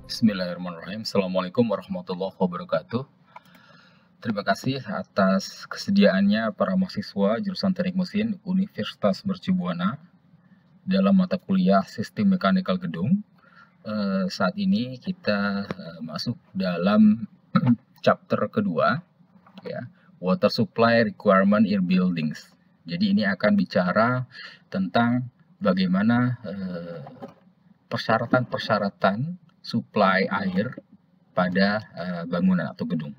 Bismillahirrahmanirrahim. Assalamualaikum warahmatullahi wabarakatuh. Terima kasih atas kesediaannya para mahasiswa jurusan Teknik Mesin Universitas Mercubuana dalam mata kuliah Sistem Mekanikal Gedung. Saat ini kita masuk dalam chapter kedua, ya, Water Supply Requirement in Buildings. Jadi ini akan bicara tentang bagaimana persyaratan-persyaratan supply air pada bangunan atau gedung.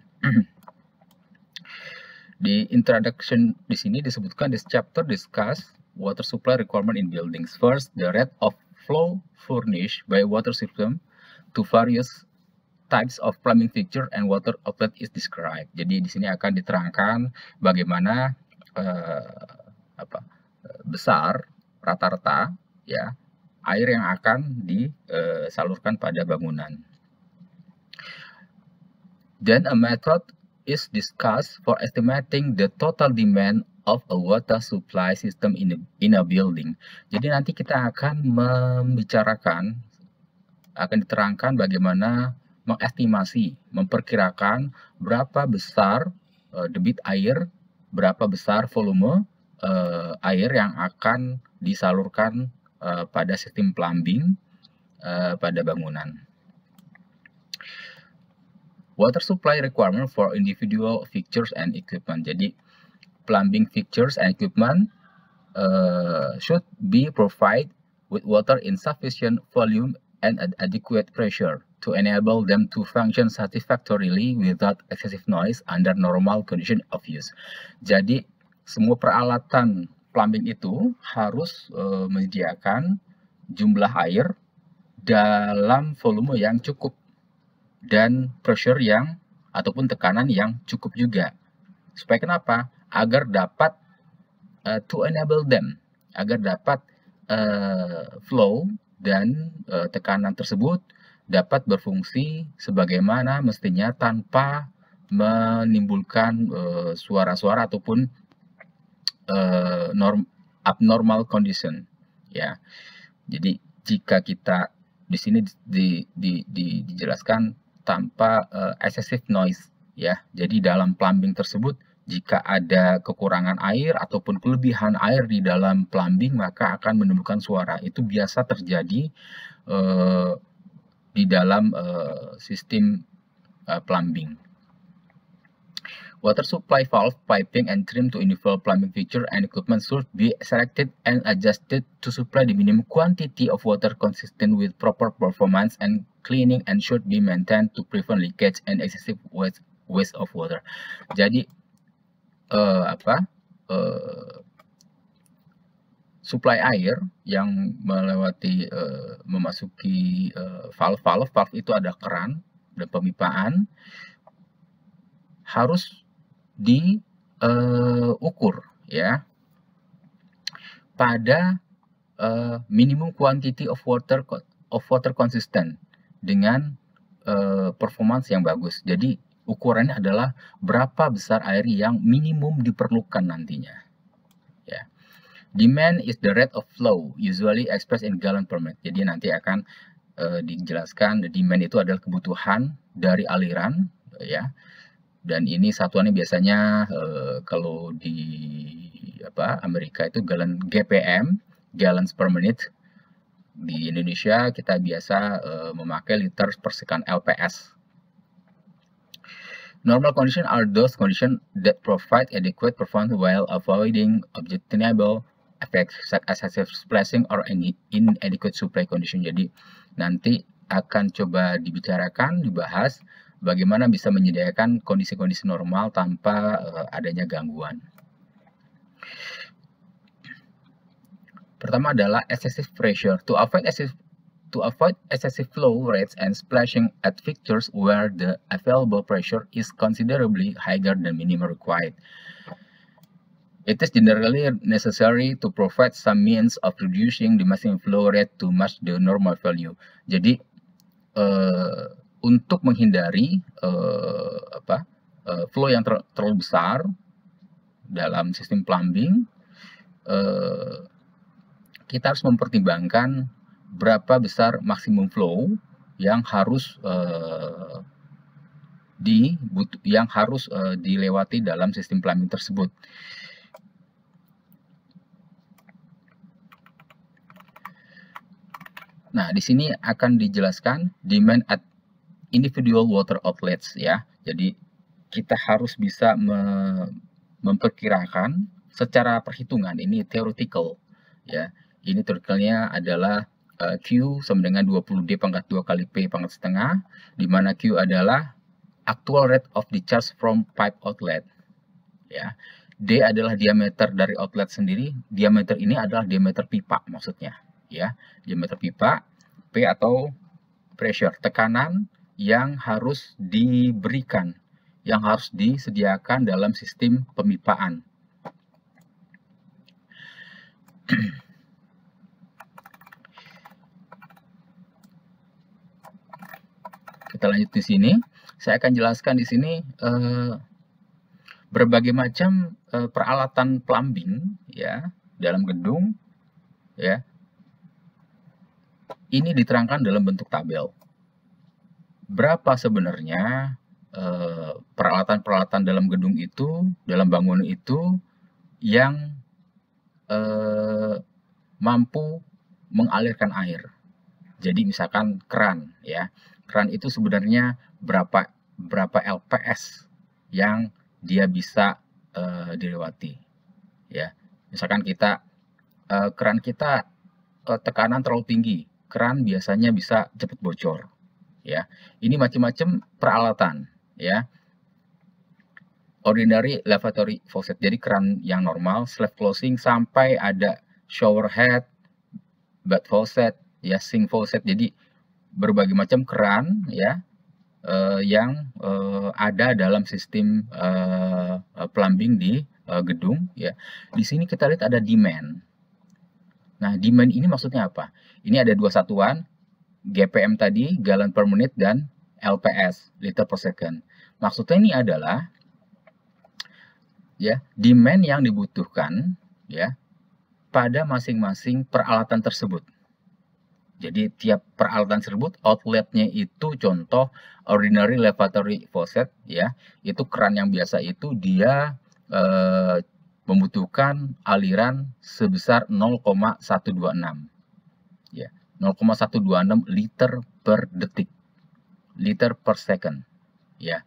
Di introduction di sini disebutkan, this chapter discuss water supply requirement in buildings. First, the rate of flow furnished by water system to various types of plumbing fixture and water outlet is described. Jadi di sini akan diterangkan bagaimana besar rata-rata ya air yang akan disalurkan pada bangunan. Then a method is discussed for estimating the total demand of a water supply system in a building. Jadi nanti kita akan diterangkan bagaimana mengestimasi, memperkirakan berapa besar debit air, berapa besar volume air yang akan disalurkan pada sistem plumbing pada bangunan. Water supply requirement for individual fixtures and equipment. Jadi plumbing fixtures and equipment should be provided with water in sufficient volume and adequate pressure to enable them to function satisfactorily without excessive noise under normal condition of use. Jadi semua peralatan plumbing itu harus menyediakan jumlah air dalam volume yang cukup dan pressure yang ataupun tekanan yang cukup juga. Supaya kenapa? Agar dapat to enable them, agar dapat flow dan tekanan tersebut dapat berfungsi sebagaimana mestinya tanpa menimbulkan suara-suara ataupun abnormal condition, ya. Jadi jika kita di sini dijelaskan tanpa excessive noise, ya. Jadi dalam plumbing tersebut jika ada kekurangan air ataupun kelebihan air di dalam plumbing maka akan menimbulkan suara. Itu biasa terjadi di dalam sistem plumbing. Water supply valve, piping, and trim to individual plumbing fixture and equipment should be selected and adjusted to supply the minimum quantity of water consistent with proper performance and cleaning and should be maintained to prevent leakage and excessive waste of water. Jadi supply air yang melewati memasuki valve itu ada keran dan pemipaan harus diukur ya pada minimum quantity of water consistent dengan performance yang bagus. Jadi ukurannya adalah berapa besar air yang minimum diperlukan nantinya. Ya. Demand is the rate of flow usually expressed in gallon per minute. Jadi nanti akan dijelaskan demand itu adalah kebutuhan dari aliran ya. Dan ini satuannya biasanya kalau di Amerika itu GPM, gallons per minute. Di Indonesia kita biasa memakai liter per second LPS. Normal condition are those conditions that provide adequate performance while avoiding objectionable effects such as excessive splashing or inadequate supply condition. Jadi nanti akan coba dibahas bagaimana bisa menyediakan kondisi-kondisi normal tanpa adanya gangguan. Pertama adalah excessive pressure. To avoid excessive flow rates and splashing at fixtures where the available pressure is considerably higher than minimum required. It is generally necessary to provide some means of reducing the maximum flow rate to match the normal value. Jadi untuk menghindari flow yang terlalu besar dalam sistem plumbing, kita harus mempertimbangkan berapa besar maksimum flow yang harus dilewati dalam sistem plumbing tersebut. Nah, di sini akan dijelaskan demand at individual water outlets ya. Jadi kita harus bisa memperkirakan secara perhitungan, ini theoretical ya. Ini teorikalnya adalah Q sama dengan 20D pangkat 2 kali P pangkat setengah, di mana Q adalah actual rate of discharge from pipe outlet ya. D adalah diameter dari outlet sendiri. Diameter ini adalah diameter pipa maksudnya ya. Diameter pipa. P atau pressure, tekanan yang harus diberikan, yang harus disediakan dalam sistem pemipaan. Kita lanjut di sini. Saya akan jelaskan di sini berbagai macam peralatan plumbing ya dalam gedung ya. Ini diterangkan dalam bentuk tabel. Berapa sebenarnya peralatan-peralatan dalam gedung itu, dalam bangunan itu yang mampu mengalirkan air. Jadi misalkan keran ya. Keran itu sebenarnya berapa LPS yang dia bisa dilewati ya. Misalkan kita keran kita tekanan terlalu tinggi, keran biasanya bisa cepat bocor ya. Ini macam-macam peralatan ya. Ordinary lavatory faucet, jadi keran yang normal, slab closing, sampai ada shower head, bath faucet ya, sink faucet. Jadi berbagai macam keran ya yang ada dalam sistem plumbing di gedung ya. Di sini kita lihat ada demand. Nah, demand ini maksudnya apa? Ini ada dua satuan, GPM tadi, gallon per menit, dan LPS, liter per second. Maksudnya ini adalah ya demand yang dibutuhkan ya pada masing-masing peralatan tersebut. Jadi tiap peralatan tersebut outletnya itu, contoh ordinary lavatory faucet ya, itu keran yang biasa itu dia membutuhkan aliran sebesar 0,126 ya, 0,126 liter per detik, liter per second ya.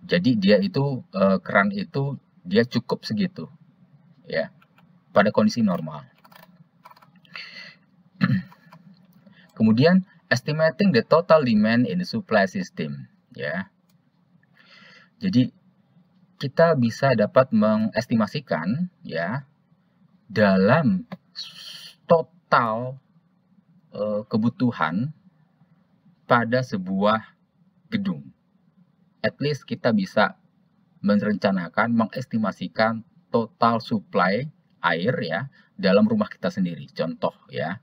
Jadi dia itu keran itu dia cukup segitu ya pada kondisi normal. Kemudian estimating the total demand in the supply system ya. Jadi kita bisa dapat mengestimasikan ya dalam total kebutuhan pada sebuah gedung. At least kita bisa merencanakan, mengestimasikan total supply air ya dalam rumah kita sendiri. Contoh ya,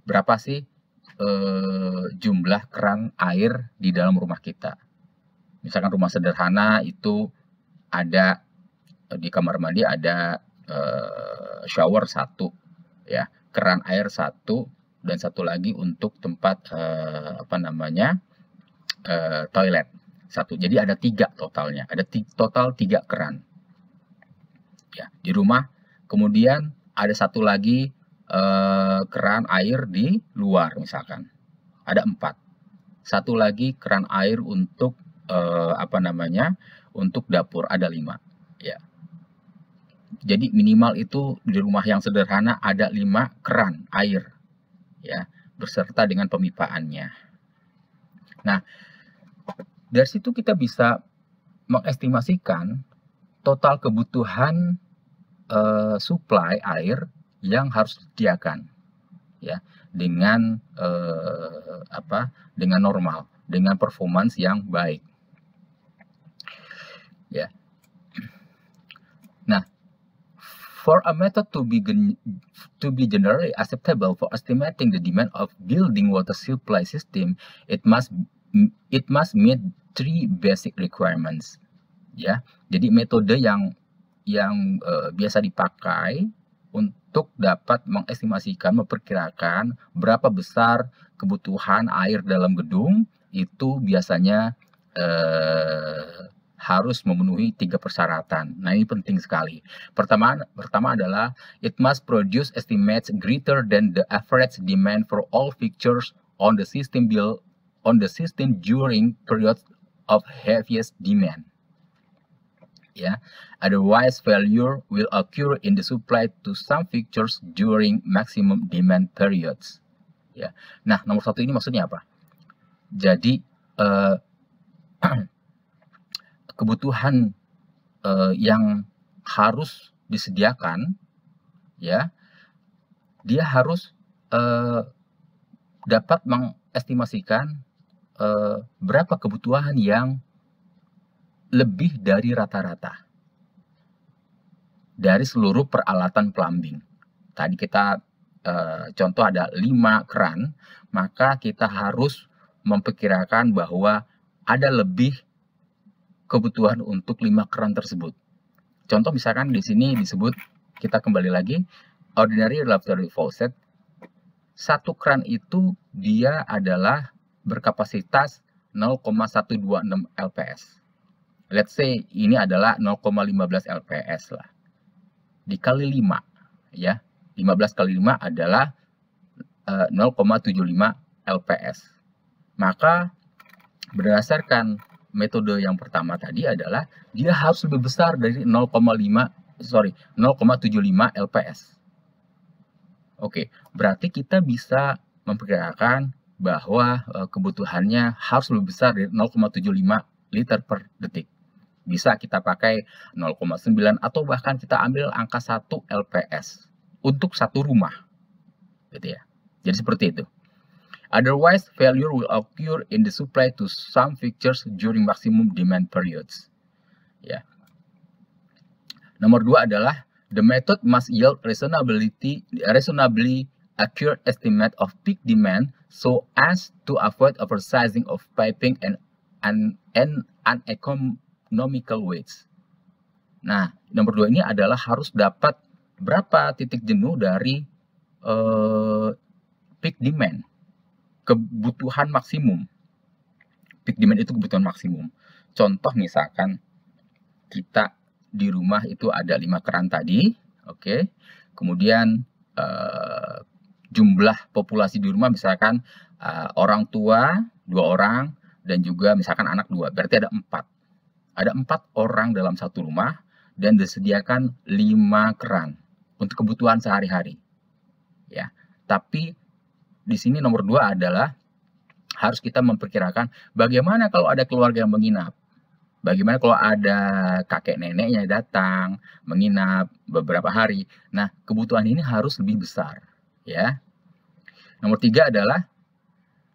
berapa sih jumlah keran air di dalam rumah kita? Misalkan rumah sederhana itu ada di kamar mandi ada shower 1 ya, keran air 1, dan satu lagi untuk tempat toilet 1. Jadi ada 3 totalnya, ada total 3 keran ya di rumah. Kemudian ada satu lagi keran air di luar, misalkan ada 4. Satu lagi keran air untuk untuk dapur, ada 5 ya. Jadi minimal itu di rumah yang sederhana ada 5 keran air ya, beserta dengan pemipaannya. Nah, dari situ kita bisa mengestimasikan total kebutuhan supply air yang harus disediakan ya dengan dengan normal, dengan performance yang baik ya. Nah, for a method to be generally acceptable for estimating the demand of building water supply system, it must meet 3 basic requirements ya. Jadi metode yang biasa dipakai untuk dapat mengestimasikan, memperkirakan berapa besar kebutuhan air dalam gedung, itu biasanya harus memenuhi 3 persyaratan. Nah, ini penting sekali. Pertama adalah it must produce estimates greater than the average demand for all fixtures on the system during periods of heaviest demand. Ya, otherwise failure will occur in the supply to some fixtures during maximum demand periods. Ya. Nah, nomor 1 ini maksudnya apa? Jadi kebutuhan yang harus disediakan, ya, dia harus dapat mengestimasikan berapa kebutuhan yang lebih dari rata-rata dari seluruh peralatan plumbing. Tadi kita contoh ada 5 keran, maka kita harus memperkirakan bahwa ada lebih kebutuhan untuk 5 keran tersebut. Contoh misalkan di sini disebut, kita kembali lagi, ordinary lavatory faucet. 1 keran itu dia adalah berkapasitas 0,126 LPS. Let's say ini adalah 0,15 LPS lah. Dikali 5, ya. 15 kali 5 adalah 0,75 LPS. Maka berdasarkan metode yang pertama tadi adalah dia harus lebih besar dari 0,75 LPS. Oke, berarti kita bisa memperkirakan bahwa kebutuhannya harus lebih besar dari 0,75 liter per detik. Bisa kita pakai 0,9 atau bahkan kita ambil angka 1 LPS untuk 1 rumah. Gitu ya. Jadi seperti itu. Otherwise, failure will occur in the supply to some fixtures during maximum demand periods. Ya. Nomor 2 adalah the method must yield reasonably accurate estimate of peak demand so as to avoid oversizing of piping and uneconomical weights. Nah, nomor 2 ini adalah harus dapat berapa titik jenuh dari peak demand. Kebutuhan maksimum. Peak demand itu kebutuhan maksimum. Contoh misalkan kita di rumah itu ada 5 keran tadi, oke. Kemudian jumlah populasi di rumah misalkan orang tua 2 orang dan juga misalkan anak 2, berarti ada 4. Ada 4 orang dalam satu rumah dan disediakan 5 keran untuk kebutuhan sehari-hari. Ya. Tapi di sini nomor 2 adalah harus kita memperkirakan bagaimana kalau ada keluarga yang menginap. Bagaimana kalau ada kakek neneknya datang menginap beberapa hari. Nah, kebutuhan ini harus lebih besar, ya. Nomor 3 adalah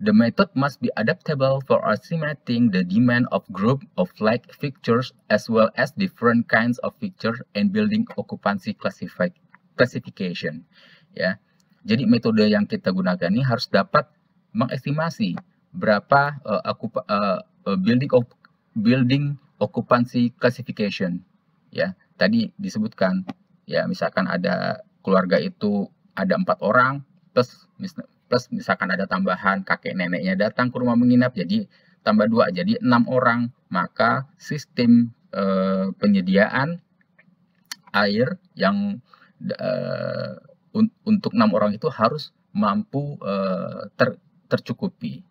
the method must be adaptable for estimating the demand of group of like fixtures as well as different kinds of fixtures and building occupancy classification, ya. Jadi metode yang kita gunakan ini harus dapat mengestimasi berapa building occupancy classification. Ya, tadi disebutkan ya, misalkan ada keluarga itu ada 4 orang plus misalkan ada tambahan kakek neneknya datang ke rumah menginap, jadi tambah 2 jadi 6 orang, maka sistem penyediaan air yang untuk 6 orang itu harus mampu tercukupi.